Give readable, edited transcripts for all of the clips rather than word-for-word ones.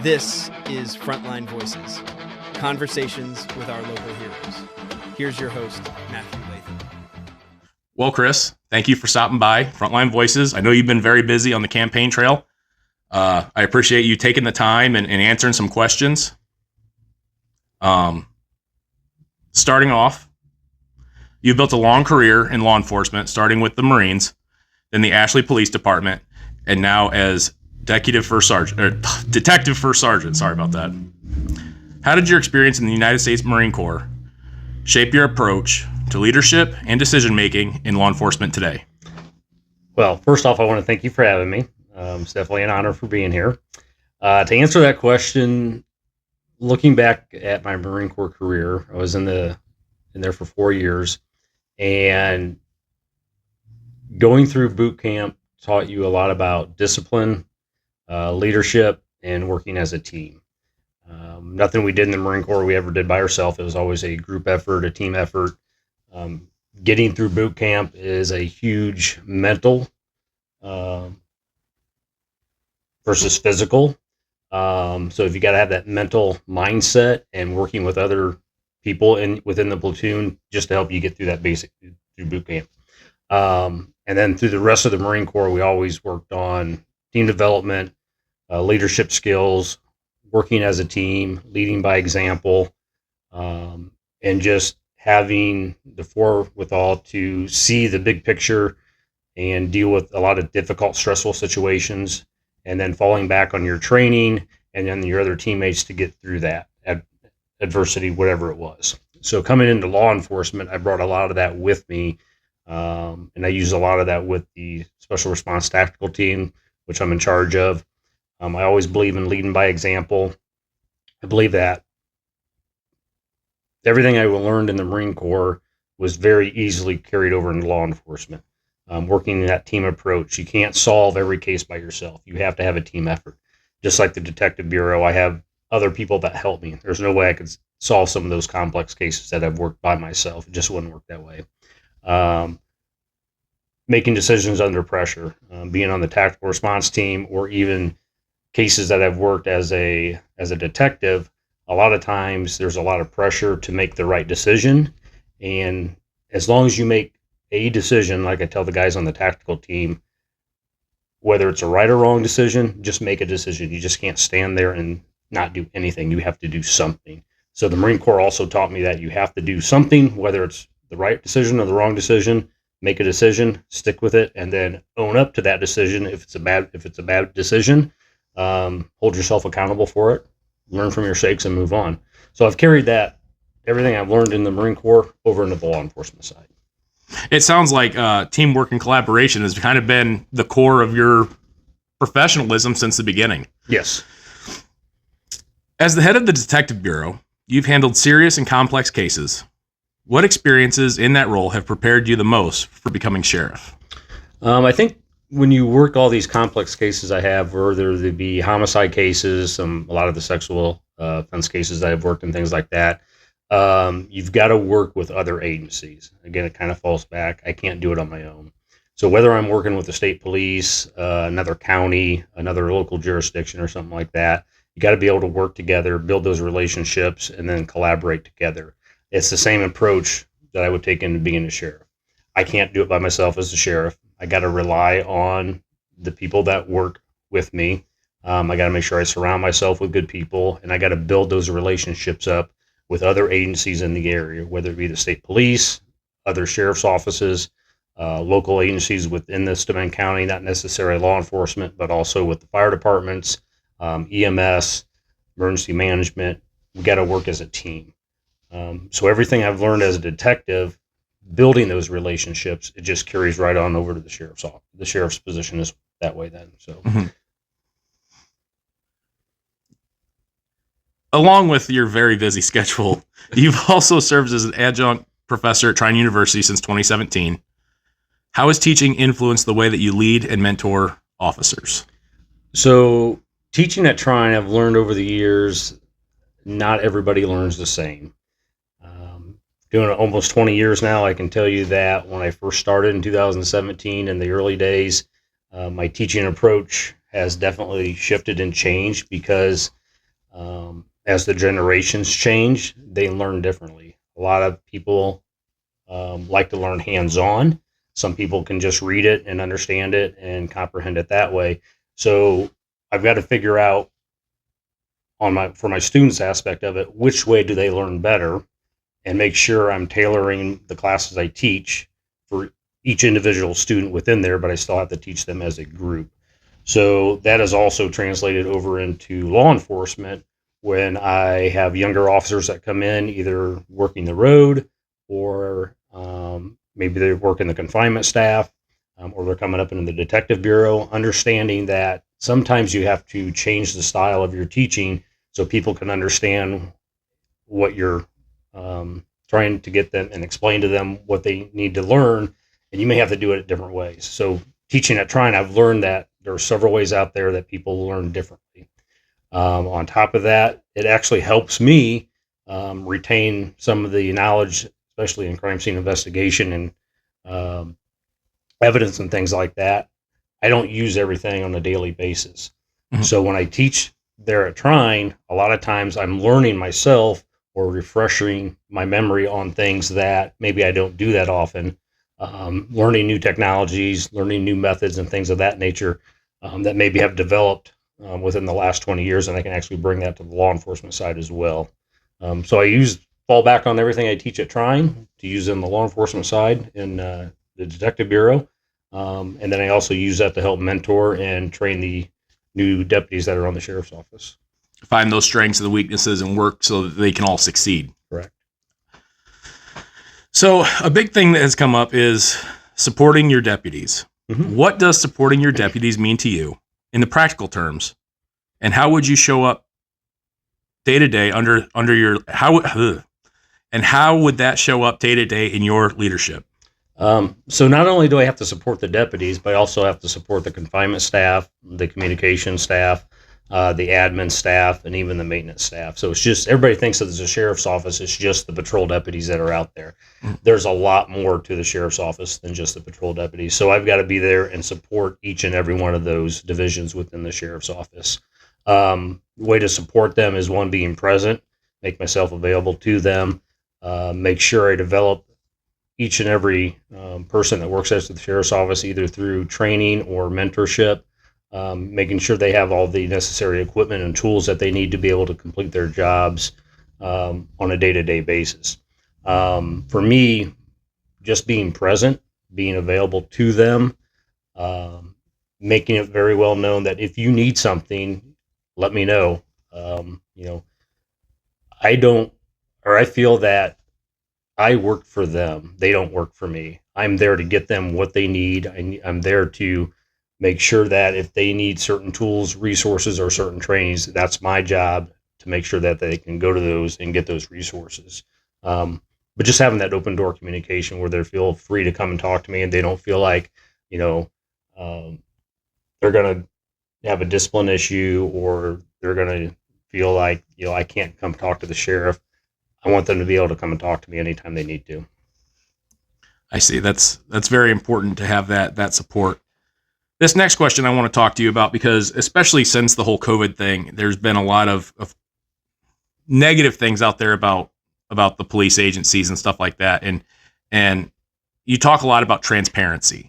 This is Frontline Voices, conversations with our local heroes. Here's your host, Matthew Latham. Well, Chris, thank you for stopping by Frontline Voices. I know you've been very busy on the campaign trail. I appreciate you taking the time and answering some questions. Starting off, you've built a long career in law enforcement, starting with the Marines, then the Ashley Police Department, and now as Detective First Sergeant. Sorry about that. How did your experience in the United States Marine Corps shape your approach to leadership and decision-making in law enforcement today? Well, first off, I want to thank you for having me. It's definitely an honor for being here. To answer that question, looking back at my Marine Corps career, I was in there for 4 years, and going through boot camp taught you a lot about discipline, leadership, and working as a team. Nothing we did in the Marine Corps we ever did by ourselves. It was always a group effort, a team effort. Getting through boot camp is a huge mental versus physical. So if you got to have that mental mindset and working with other people within the platoon just to help you get through that through boot camp. And then through the rest of the Marine Corps, we always worked on team development, leadership skills, working as a team, leading by example, and just having the forewithal to see the big picture and deal with a lot of difficult, stressful situations, and then falling back on your training and then your other teammates to get through that adversity, whatever it was. So coming into law enforcement, I brought a lot of that with me, and I use a lot of that with the Special Response Tactical Team, which I'm in charge of. I always believe in leading by example. I believe that everything I learned in the Marine Corps was very easily carried over into law enforcement. Working in that team approach, you can't solve every case by yourself. You have to have a team effort. Just like the Detective Bureau, I have other people that help me. There's no way I could solve some of those complex cases that I've worked by myself. It just wouldn't work that way. Making decisions under pressure, being on the tactical response team, or even cases that I've worked as a detective, a lot of times there's a lot of pressure to make the right decision. And as long as you make a decision, like I tell the guys on the tactical team, whether it's a right or wrong decision, just make a decision. You just can't stand there and not do anything. You have to do something. So the Marine Corps also taught me that you have to do something, whether it's the right decision or the wrong decision. Make a decision, stick with it, and then own up to that decision. If it's a bad decision, hold yourself accountable for it, learn from your mistakes, and move on. So I've carried everything I've learned in the Marine Corps over into the law enforcement side. It sounds like teamwork and collaboration has kind of been the core of your professionalism since the beginning. Yes. As the head of the Detective Bureau, you've handled serious and complex cases. What experiences in that role have prepared you the most for becoming sheriff? I think when you work all these complex cases I have, whether they be homicide cases, a lot of the sexual offense cases that I've worked in, things like that, you've got to work with other agencies. Again, it kind of falls back. I can't do it on my own. So whether I'm working with the state police, another county, another local jurisdiction, or something like that, you got to be able to work together, build those relationships, and then collaborate together. It's the same approach that I would take into being a sheriff. I can't do it by myself as a sheriff. I got to rely on the people that work with me. I got to make sure I surround myself with good people, and I got to build those relationships up with other agencies in the area, whether it be the state police, other sheriff's offices, local agencies within the Steuben County, not necessarily law enforcement, but also with the fire departments, EMS, emergency management. We got to work as a team. So everything I've learned as a detective, building those relationships, it just carries right on over to the sheriff's office. The sheriff's position is that way then. So, Along with your very busy schedule, you've also served as an adjunct professor at Trine University since 2017. How has teaching influenced the way that you lead and mentor officers? So teaching at Trine, I've learned over the years, not everybody learns the same. Doing it almost 20 years now, I can tell you that when I first started in 2017, in the early days, my teaching approach has definitely shifted and changed because as the generations change, they learn differently. A lot of people like to learn hands-on. Some people can just read it and understand it and comprehend it that way. So I've got to figure out for my students aspect of it, which way do they learn better, and make sure I'm tailoring the classes I teach for each individual student within there, but I still have to teach them as a group. So that is also translated over into law enforcement when I have younger officers that come in, either working the road or maybe they work in the confinement staff or they're coming up into the detective bureau, understanding that sometimes you have to change the style of your teaching so people can understand what you're trying to get them and explain to them what they need to learn. And you may have to do it different ways. So teaching at Trine, I've learned that there are several ways out there that people learn differently. On top of that, it actually helps me retain some of the knowledge, especially in crime scene investigation and evidence and things like that. I don't use everything on a daily basis. Mm-hmm. So when I teach there at Trine, a lot of times I'm learning myself or refreshing my memory on things that maybe I don't do that often. Learning new technologies, learning new methods and things of that nature that maybe have developed within the last 20 years, and I can actually bring that to the law enforcement side as well. So I fall back on everything I teach at Trine to use in the law enforcement side in the Detective Bureau. And then I also use that to help mentor and train the new deputies that are on the Sheriff's Office. Find those strengths and the weaknesses and work so that they can all succeed. Correct. So a big thing that has come up is supporting your deputies. Mm-hmm. What does supporting your deputies mean to you in the practical terms? And how would you show up day to day under your, and how would that show up day to day in your leadership? So not only do I have to support the deputies, but I also have to support the confinement staff, the communication staff, the admin staff, and even the maintenance staff. So it's just, everybody thinks that there's a sheriff's office. It's just the patrol deputies that are out there. There's a lot more to the sheriff's office than just the patrol deputies. So I've got to be there and support each and every one of those divisions within the sheriff's office. Way to support them is, one, being present, make myself available to them, make sure I develop each and every person that works at the sheriff's office, either through training or mentorship, making sure they have all the necessary equipment and tools that they need to be able to complete their jobs on a day-to-day basis. For me, just being present, being available to them, making it very well known that if you need something, let me know. I feel that I work for them. They don't work for me. I'm there to get them what they need. I'm there to make sure that if they need certain tools, resources, or certain trainings, that's my job to make sure that they can go to those and get those resources. But just having that open door communication where they feel free to come and talk to me, and they don't feel like, they're going to have a discipline issue, or they're going to feel like, I can't come talk to the sheriff. I want them to be able to come and talk to me anytime they need to. I see. That's very important to have that support. This next question I want to talk to you about, because especially since the whole COVID thing, there's been a lot of negative things out there about the police agencies and stuff like that. And you talk a lot about transparency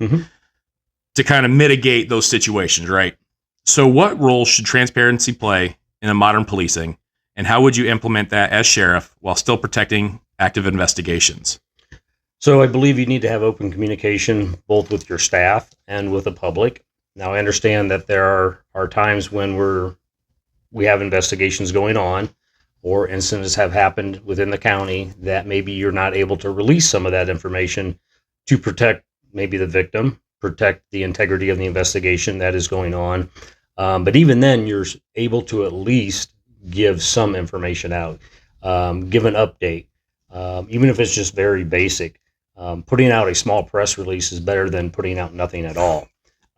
to kind of mitigate those situations, right? So what role should transparency play in a modern policing? And how would you implement that as sheriff while still protecting active investigations? So I believe you need to have open communication both with your staff and with the public. Now, I understand that there are times when we have investigations going on, or incidents have happened within the county that maybe you're not able to release some of that information to protect maybe the victim, protect the integrity of the investigation that is going on. But even then, you're able to at least give some information out, give an update, even if it's just very basic. Putting out a small press release is better than putting out nothing at all.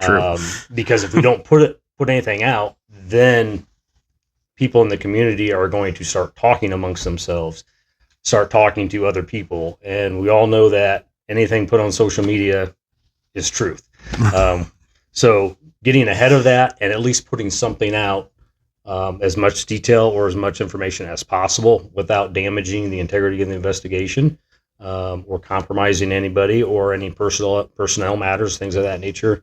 True. Because if we don't put anything out, then people in the community are going to start talking amongst themselves, start talking to other people, and we all know that anything put on social media is truth. So getting ahead of that and at least putting something out, as much detail or as much information as possible without damaging the integrity of the investigation, or compromising anybody or any personnel matters, things of that nature.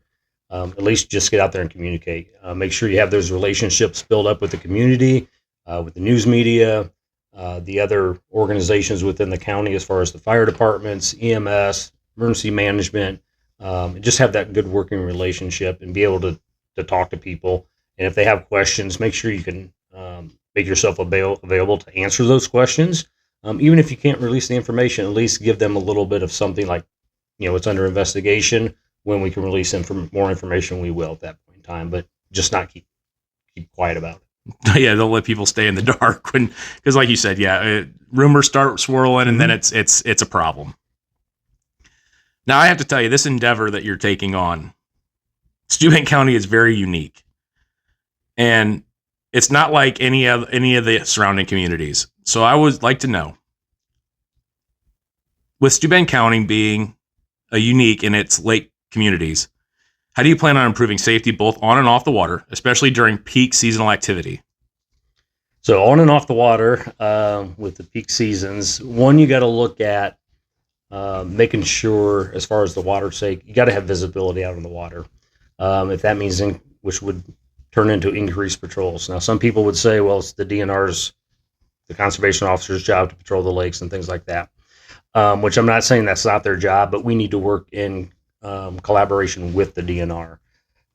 At least just get out there and communicate. Make sure you have those relationships built up with the community, with the news media, the other organizations within the county, as far as the fire departments, EMS, emergency management. Just have that good working relationship and be able to talk to people. And if they have questions, make sure you can make yourself available to answer those questions. Even if you can't release the information, at least give them a little bit of something like, it's under investigation. When we can release more information, we will at that point in time, but just not keep quiet about it. Yeah, they'll let people stay in the dark because like you said, rumors start swirling and then it's a problem. Now I have to tell you, this endeavor that you're taking on, Steuben County is very unique. And it's not like any of the surrounding communities. So I would like to know, with Steuben County being a unique in its lake communities, how do you plan on improving safety both on and off the water, especially during peak seasonal activity? So on and off the water, with the peak seasons, one, you got to look at making sure, as far as the water's sake, you got to have visibility out on the water. If that means, which would turn into increased patrols. Now, some people would say, well, it's the DNR's, the conservation officer's job to patrol the lakes and things like that, which I'm not saying that's not their job, but we need to work in collaboration with the DNR.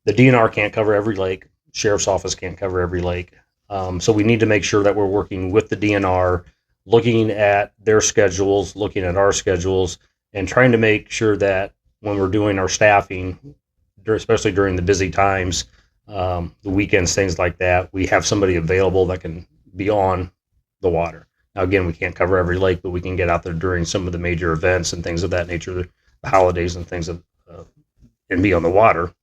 The DNR can't cover every lake. Sheriff's office can't cover every lake. So we need to make sure that we're working with the DNR, looking at their schedules, looking at our schedules, and trying to make sure that when we're doing our staffing, especially during the busy times, the weekends, things like that, we have somebody available that can be on the water. Now, again, we can't cover every lake, but we can get out there during some of the major events and things of that nature, the holidays and things, and be on the water.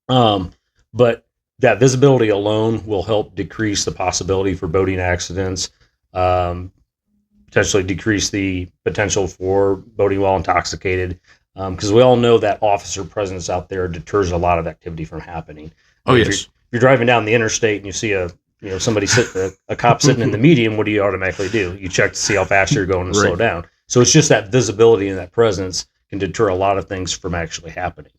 But that visibility alone will help decrease the possibility for boating accidents, potentially decrease the potential for boating while intoxicated, because we all know that officer presence out there deters a lot of activity from happening. Oh, if yes. You're driving down the interstate and you see somebody a cop sitting in the median, what do you automatically do? You check to see how fast you're going and slow down. So it's just that visibility and that presence can deter a lot of things from actually happening.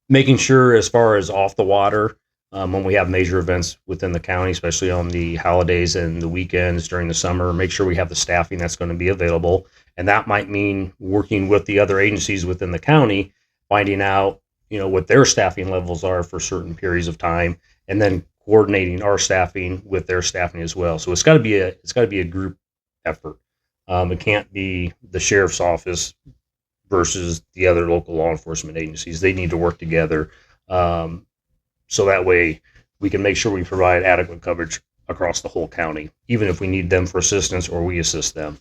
Making sure, as far as off the water, when we have major events within the county, especially on the holidays and the weekends during the summer, make sure we have the staffing that's going to be available. And that might mean working with the other agencies within the county, finding out, what their staffing levels are for certain periods of time, and then coordinating our staffing with their staffing as well. So it's got to be a group effort. It can't be the sheriff's office versus the other local law enforcement agencies. They need to work together, so that way we can make sure we provide adequate coverage across the whole county, even if we need them for assistance or we assist them.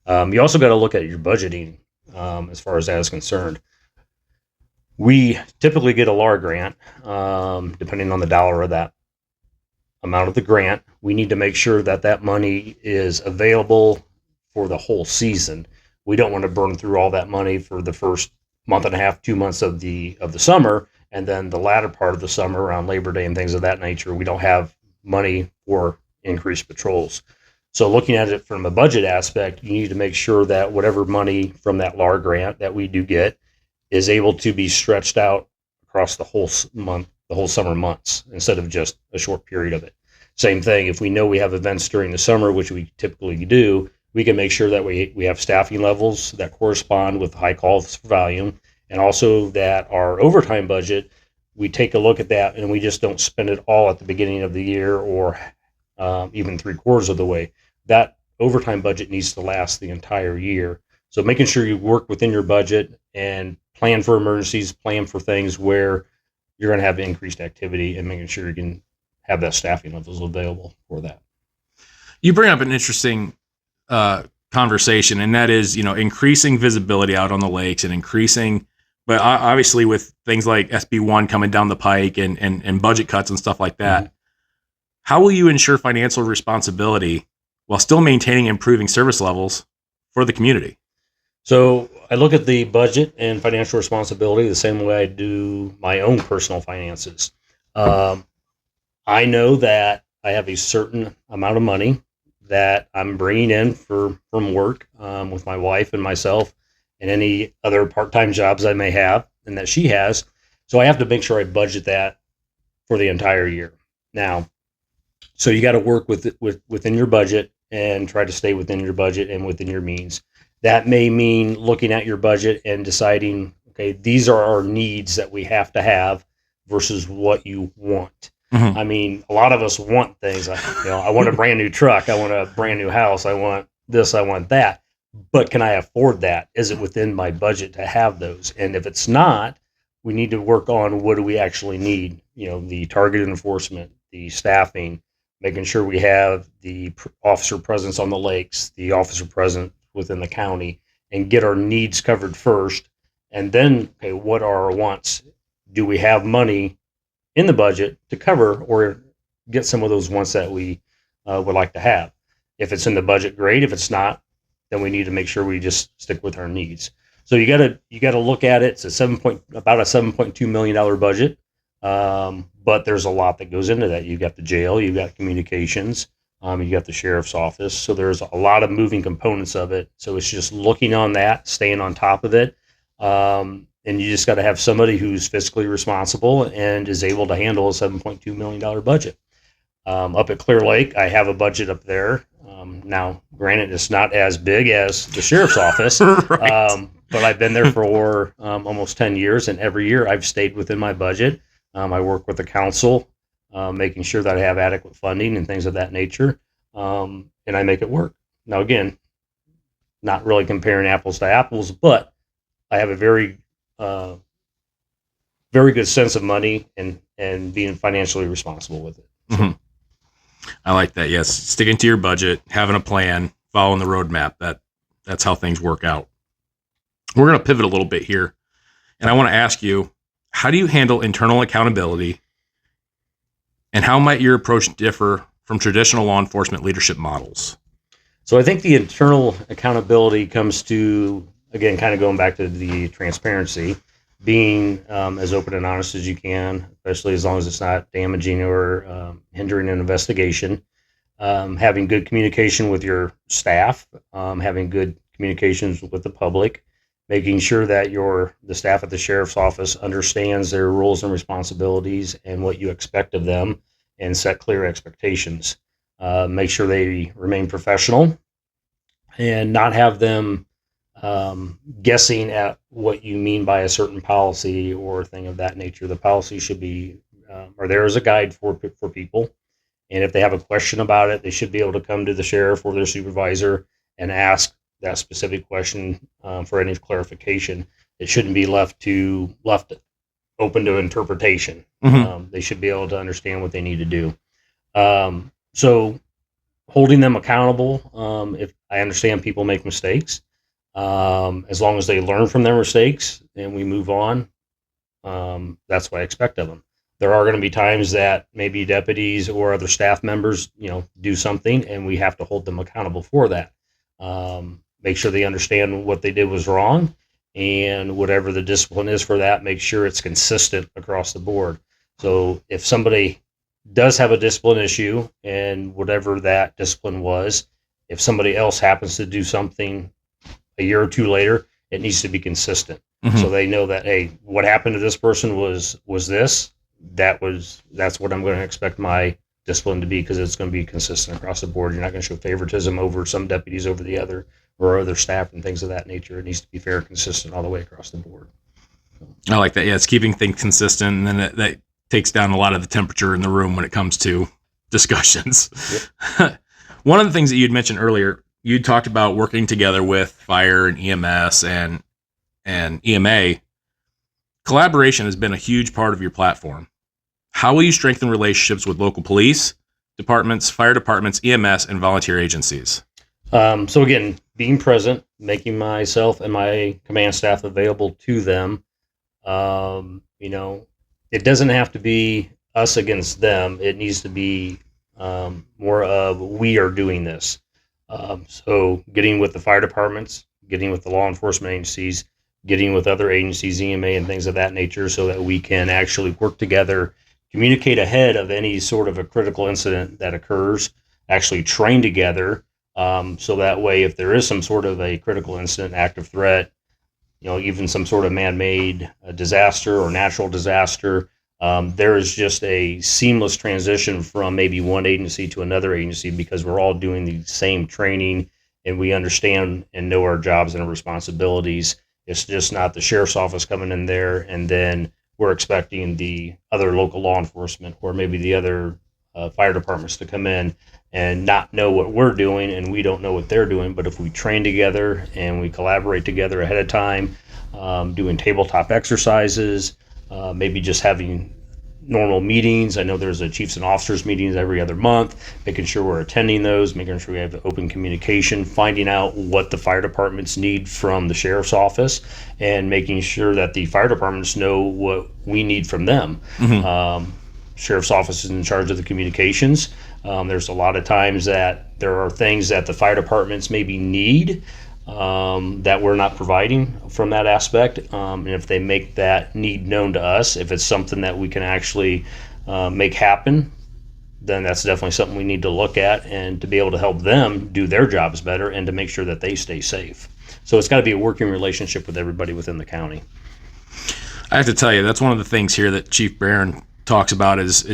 You also got to look at your budgeting, as far as that is concerned. We typically get a LAR grant, depending on the dollar of that amount of the grant. We need to make sure that money is available for the whole season. We don't want to burn through all that money for the first month and a half, 2 months of the summer, and then the latter part of the summer around Labor Day and things of that nature, we don't have money for increased patrols. So looking at it from a budget aspect, you need to make sure that whatever money from that LAR grant that we do get is able to be stretched out across the whole month, the whole summer months, instead of just a short period of it. Same thing, if we know we have events during the summer, which we typically do, we can make sure that we have staffing levels that correspond with high calls for volume, and also that our overtime budget, we take a look at that and we just don't spend it all at the beginning of the year or even 3/4 of the way. That overtime budget needs to last the entire year. So making sure you work within your budget and plan for emergencies, plan for things where you're going to have increased activity, and making sure you can have that staffing levels available for that. You bring up an interesting conversation, and that is, increasing visibility out on the lakes and increasing, but obviously with things like SB1 coming down the pike and budget cuts and stuff like that, how will you ensure financial responsibility while still maintaining and improving service levels for the community? So I look at the budget and financial responsibility the same way I do my own personal finances. Um, I know that I have a certain amount of money that I'm bringing in from work with my wife and myself and any other part-time jobs I may have and that she has. So I have to make sure I budget that for the entire year. Now, so you got to work within your budget and try to stay within your budget and within your means. That may mean looking at your budget and deciding, okay, these are our needs that we have to have versus what you want. Mhm. I mean, a lot of us want things. I want a brand new truck. I want a brand new house. I want this. I want that. But can I afford that? Is it within my budget to have those? And if it's not, we need to work on what do we actually need. The targeted enforcement, the staffing, making sure we have the officer presence on the lakes, the officer presence within the county, and get our needs covered first. And then, okay, what are our wants? Do we have money in the budget to cover or get some of those wants that we would like to have? If it's in the budget, great. If it's not, then we need to make sure we just stick with our needs. So you gotta look at it. It's about a $7.2 million budget. But there's a lot that goes into that. You've got the jail, you've got communications, you've got the sheriff's office. So there's a lot of moving components of it. So it's just looking on that, staying on top of it. And you just got to have somebody who's fiscally responsible and is able to handle a $7.2 million budget. Up at Clear Lake, I have a budget up there. Now, granted, it's not as big as the sheriff's office, Right. but I've been there for almost 10 years, and every year I've stayed within my budget. I work with the council, making sure that I have adequate funding and things of that nature, and I make it work. Now, again, not really comparing apples to apples, but I have a uh, very good sense of money and being financially responsible with it. So, Mhm. I like that. Yes, sticking to your budget, having a plan, following the roadmap. That's how things work out. We're going to pivot a little bit here, and I want to ask you, how do you handle internal accountability, and how might your approach differ from traditional law enforcement leadership models? so I think the internal accountability comes to, again, kind of going back to the transparency, being as open and honest as you can, especially as long as it's not damaging or hindering an investigation. Having good communication with your staff, having good communications with the public, making sure that the staff at the sheriff's office understands their roles and responsibilities and what you expect of them, and set clear expectations. Make sure they remain professional and not have them guessing at what you mean by a certain policy or thing of that nature. The policy should be or there as a guide for people, and if they have a question about it, they should be able to come to the sheriff or their supervisor and ask that specific question for any clarification. It shouldn't be left open to interpretation. Mhm. They should be able to understand what they need to do. So holding them accountable. If I understand people make mistakes, as long as they learn from their mistakes and we move on, that's what I expect of them. There are going to be times that maybe deputies or other staff members, do something, and we have to hold them accountable for that. Make sure they understand what they did was wrong, and whatever the discipline is for that, make sure it's consistent across the board. So if somebody does have a discipline issue, and whatever that discipline was, if somebody else happens to do something a year or two later, it needs to be consistent. Mhm. So they know that, hey, what happened to this person was this. That's what I'm going to expect my discipline to be, because it's going to be consistent across the board. You're not going to show favoritism over some deputies over the other, or other staff and things of that nature. It needs to be fair and consistent all the way across the board. I like that. Yeah, it's keeping things consistent, and then that takes down a lot of the temperature in the room when it comes to discussions. Yep. One of the things that you'd mentioned earlier, you talked about working together with fire and EMS and EMA. Collaboration has been a huge part of your platform. How will you strengthen relationships with local police departments, fire departments, EMS, and volunteer agencies? So again, being present, making myself and my command staff available to them. It doesn't have to be us against them. It needs to be more of we are doing this. So getting with the fire departments, getting with the law enforcement agencies, getting with other agencies, EMA and things of that nature, so that we can actually work together, communicate ahead of any sort of a critical incident that occurs, actually train together, so that way if there is some sort of a critical incident, active threat, even some sort of man-made disaster or natural disaster, there is just a seamless transition from maybe one agency to another agency, because we're all doing the same training and we understand and know our jobs and our responsibilities. It's just not the sheriff's office coming in there and then we're expecting the other local law enforcement or maybe the other fire departments to come in and not know what we're doing and we don't know what they're doing. But if we train together and we collaborate together ahead of time, doing tabletop exercises, maybe just having normal meetings. I know there's a chiefs and officers meetings every other month, making sure we're attending those, making sure we have open communication, finding out what the fire departments need from the sheriff's office, and making sure that the fire departments know what we need from them. Sheriff's office is in charge of the communications. There's a lot of times that there are things that the fire departments maybe need that we're not providing from that aspect. And if they make that need known to us, if it's something that we can actually make happen, then that's definitely something we need to look at and to be able to help them do their jobs better and to make sure that they stay safe. So it's got to be a working relationship with everybody within the county. I have to tell you, that's one of the things here that Chief Barron talks about is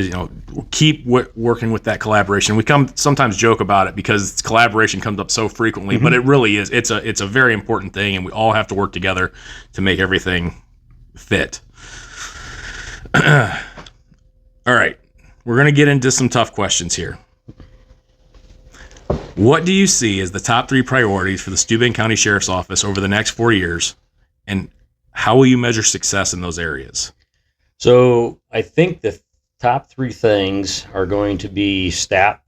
keep working with that collaboration. We sometimes joke about it because collaboration comes up so frequently, but it really is. It's a very important thing, and we all have to work together to make everything fit. All right, we're going to get into some tough questions here. What do you see as the top 3 priorities for the Steuben County Sheriff's Office over the next 4 years, and how will you measure success in those areas? So I think the top 3 things are going to be staff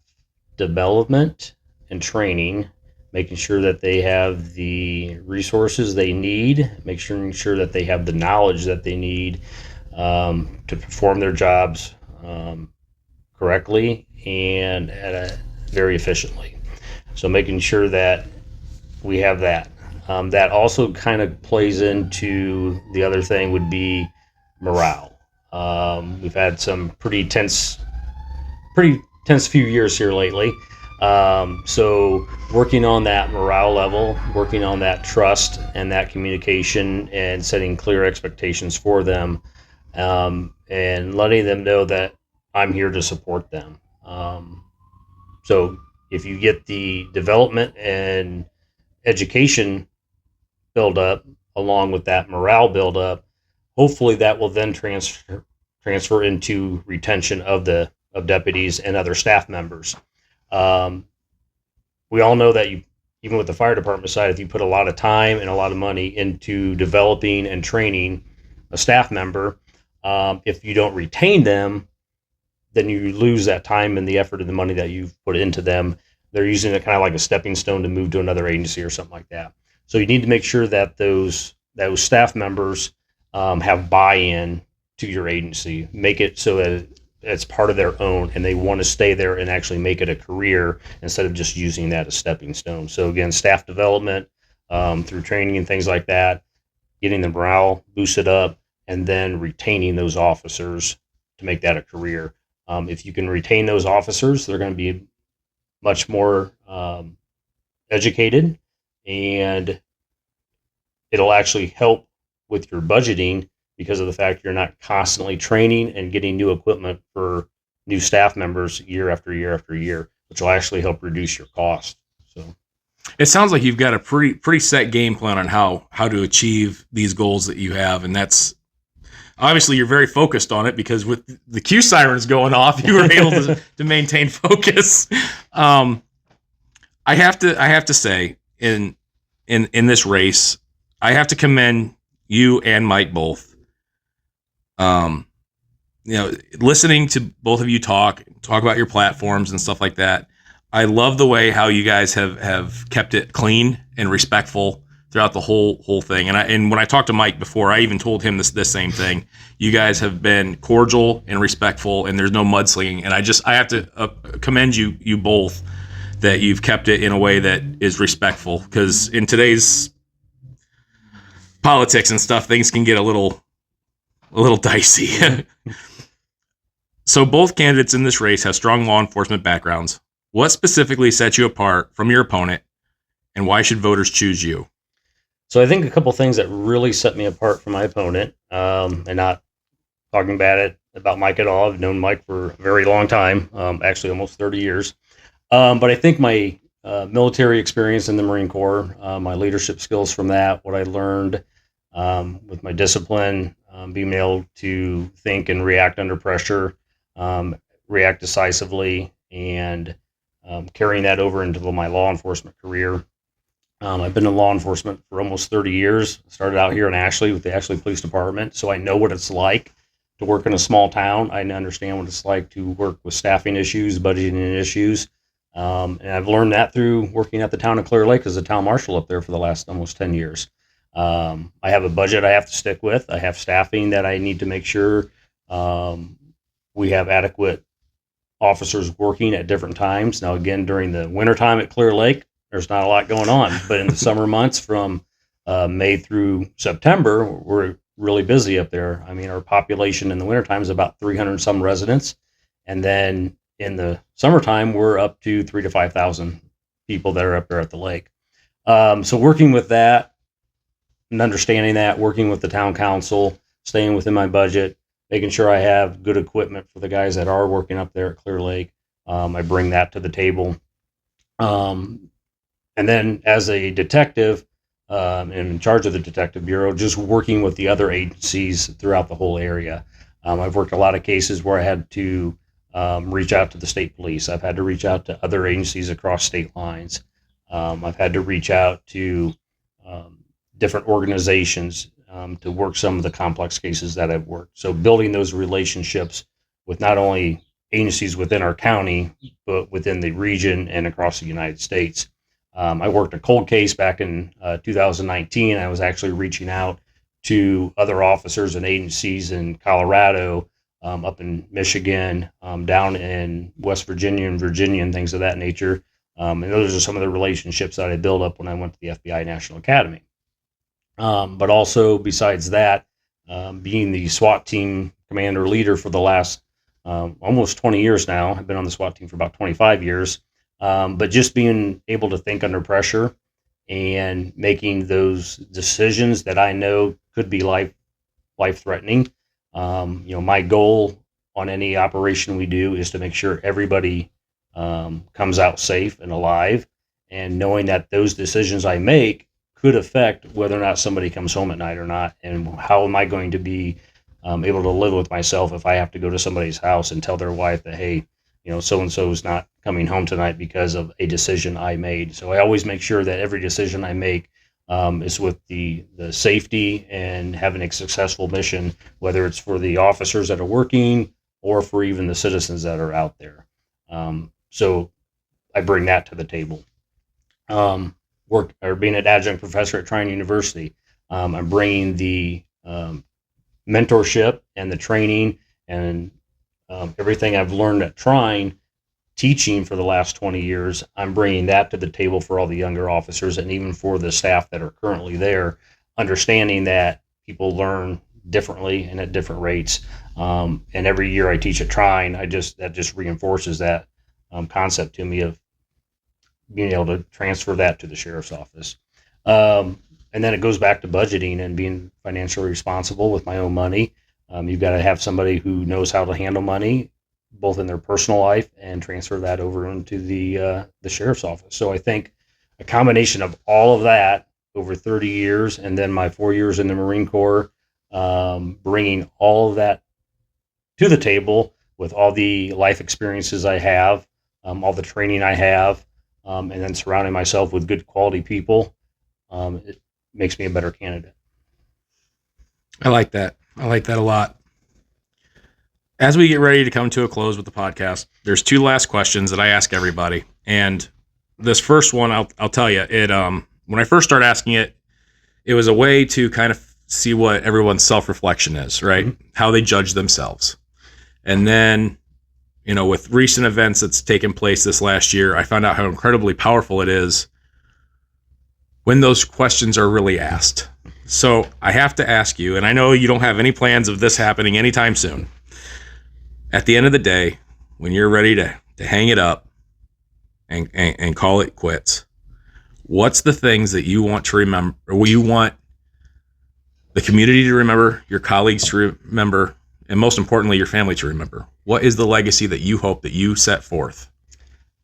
development and training, making sure that they have the resources they need, making sure that they have the knowledge that they need to perform their jobs correctly and very efficiently. So making sure that we have that. That also kind of plays into the other thing would be morale. We've had some pretty tense few years here lately. So working on that morale level, working on that trust and that communication and setting clear expectations for them, and letting them know that I'm here to support them. So if you get the development and education build up along with that morale build up, hopefully that will then transfer into retention of deputies and other staff members. We all know that even with the fire department side, if you put a lot of time and a lot of money into developing and training a staff member, if you don't retain them, then you lose that time and the effort and the money that you've put into them. They're using it kind of like a stepping stone to move to another agency or something like that. So you need to make sure that those staff members have buy-in to your agency. Make it so that it's part of their own and they want to stay there and actually make it a career instead of just using that as stepping stone. So again, staff development through training and things like that, getting the morale boosted up, and then retaining those officers to make that a career. If you can retain those officers, they're going to be much more educated, and it'll actually help with your budgeting because of the fact you're not constantly training and getting new equipment for new staff members year after year after year, which will actually help reduce your cost. So it sounds like you've got a pretty set game plan on how to achieve these goals that you have, and that's obviously you're very focused on it because with the Q sirens going off, you were able to maintain focus. I have to say in this race, I have to commend you and Mike both. Listening to both of you talk about your platforms and stuff like that. I love the way how you guys have kept it clean and respectful throughout the whole thing. And when I talked to Mike before, I even told him this same thing. You guys have been cordial and respectful, and there's no mudslinging. And I have to commend you both that you've kept it in a way that is respectful, because in today's politics and stuff, things can get a little dicey. So both candidates in this race have strong law enforcement backgrounds. What specifically sets you apart from your opponent, and why should voters choose you? So I think a couple things that really set me apart from my opponent, and not talking bad about Mike at all. I've known Mike for a very long time, actually almost 30 years. But I think my military experience in the Marine Corps, my leadership skills from that, what I learned with my discipline, being able to think and react under pressure, react decisively, and carrying that over into my law enforcement career. I've been in law enforcement for almost 30 years. Started out here in Ashley with the Ashley Police Department, so I know what it's like to work in a small town. I understand what it's like to work with staffing issues, budgeting issues, and I've learned that through working at the town of Clear Lake as a town marshal up there for the last almost 10 years. I have a budget I have to stick with. I have staffing that I need to make sure we have adequate officers working at different times. Now, again, during the wintertime at Clear Lake, there's not a lot going on, but in the summer months from May through September, we're really busy up there. I mean, our population in the wintertime is about 300 some residents. And then in the summertime, we're up to 3,000 to 5,000 people that are up there at the lake. So working with that and understanding that, working with the town council, staying within my budget, making sure I have good equipment for the guys that are working up there at Clear Lake. I bring that to the table. And then as a detective, and in charge of the Detective Bureau, just working with the other agencies throughout the whole area. I've worked a lot of cases where I had to reach out to the state police. I've had to reach out to other agencies across state lines. I've had to reach out to different organizations to work some of the complex cases that I've worked. So building those relationships with not only agencies within our county, but within the region and across the United States. I worked a cold case back in 2019. I was actually reaching out to other officers and agencies in Colorado, up in Michigan, down in West Virginia and Virginia and things of that nature. And those are some of the relationships that I built up when I went to the FBI National Academy. But also besides that, being the SWAT team commander leader for the last almost 20 years now. I've been on the SWAT team for about 25 years. But just being able to think under pressure and making those decisions that I know could be life threatening. My goal on any operation we do is to make sure everybody comes out safe and alive, and knowing that those decisions I make could affect whether or not somebody comes home at night or not, and how am I going to be able to live with myself if I have to go to somebody's house and tell their wife that, hey, so-and-so is not coming home tonight because of a decision I made. So I always make sure that every decision I make is with the safety and having a successful mission, whether it's for the officers that are working or for even the citizens that are out there. So I bring that to the table. Being an adjunct professor at Trine University, I'm bringing the mentorship and the training and everything I've learned at Trine, teaching for the last 20 years, I'm bringing that to the table for all the younger officers and even for the staff that are currently there, understanding that people learn differently and at different rates. And every year I teach at Trine, that just reinforces that concept to me of being able to transfer that to the sheriff's office. And then it goes back to budgeting and being financially responsible with my own money. You've got to have somebody who knows how to handle money, both in their personal life and transfer that over into the sheriff's office. So I think a combination of all of that over 30 years, and then my 4 years in the Marine Corps, bringing all of that to the table with all the life experiences I have, all the training I have, and then surrounding myself with good quality people, it makes me a better candidate. I like that. I like that a lot. As we get ready to come to a close with the podcast, there's two last questions that I ask everybody. And this first one, I'll tell you, when I first started asking it, it was a way to kind of see what everyone's self-reflection is, right? Mm-hmm. How they judge themselves. And then, with recent events that's taken place this last year, I found out how incredibly powerful it is when those questions are really asked. So I have to ask you, and I know you don't have any plans of this happening anytime soon. At the end of the day, when you're ready to hang it up and call it quits, what's the things that you want to remember, or you want the community to remember, your colleagues to remember, and most importantly, your family to remember? What is the legacy that you hope that you set forth?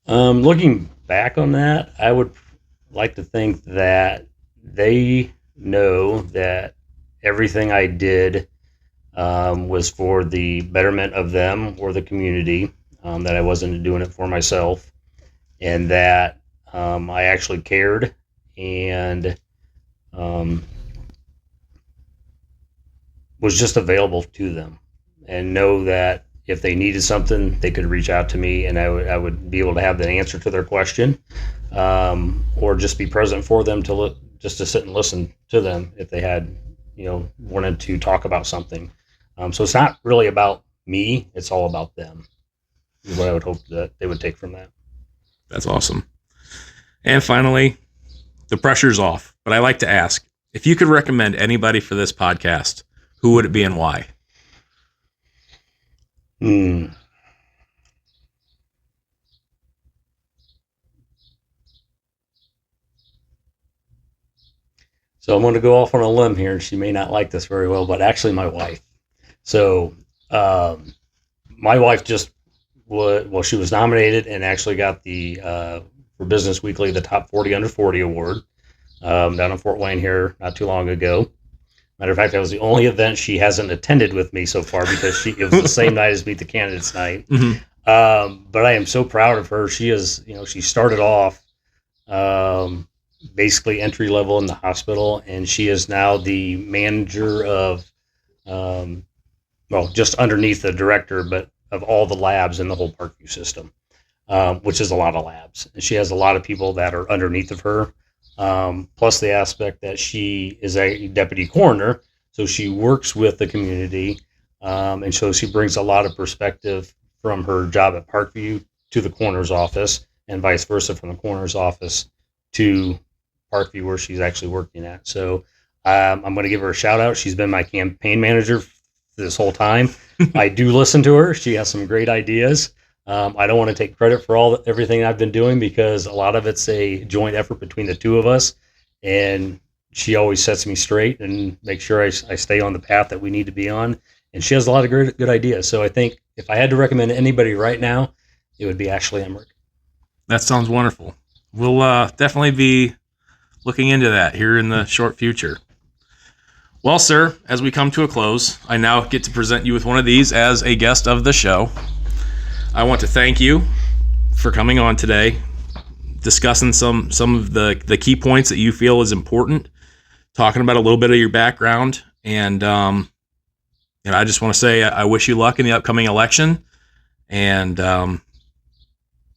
Looking back on that, I would like to think that they know that everything I did was for the betterment of them or the community, that I wasn't doing it for myself, and that I actually cared and was just available to them, and know that if they needed something, they could reach out to me, and I would be able to have the answer to their question, or just be present for them just to sit and listen to them if they had, wanted to talk about something. So it's not really about me; it's all about them. Is what I would hope that they would take from that. That's awesome. And finally, the pressure's off, but I like to ask, if you could recommend anybody for this podcast, who would it be and why? So I'm going to go off on a limb here, and she may not like this very well, but actually my wife. So my wife she was nominated and actually got the for Business Weekly, the Top 40 Under 40 award down in Fort Wayne here not too long ago. Matter of fact, that was the only event she hasn't attended with me so far, because it was the same night as Meet the Candidates night. Mm-hmm. But I am so proud of her. She is, she started off basically entry level in the hospital, and she is now the manager of, just underneath the director, but of all the labs in the whole Parkview system, which is a lot of labs. And she has a lot of people that are underneath of her. Plus the aspect that she is a deputy coroner, so she works with the community, and so she brings a lot of perspective from her job at Parkview to the coroner's office, and vice versa from the coroner's office to Parkview, where she's actually working at. So I'm going to give her a shout out. She's been my campaign manager this whole time. I do listen to her. She has some great ideas. I don't want to take credit for everything I've been doing, because a lot of it's a joint effort between the two of us, and she always sets me straight and makes sure I stay on the path that we need to be on. And she has a lot of good ideas. So I think if I had to recommend anybody right now, it would be Ashley Emerick. That sounds wonderful. We'll definitely be looking into that here in the short future. Well, sir, as we come to a close, I now get to present you with one of these as a guest of the show. I want to thank you for coming on today, discussing some of the key points that you feel is important, talking about a little bit of your background, and I just want to say I wish you luck in the upcoming election, and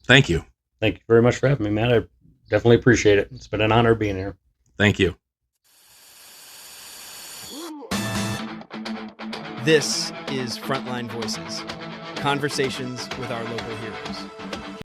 thank you. Thank you very much for having me, Matt. I definitely appreciate it. It's been an honor being here. Thank you. This is Frontline Voices, conversations with our local heroes.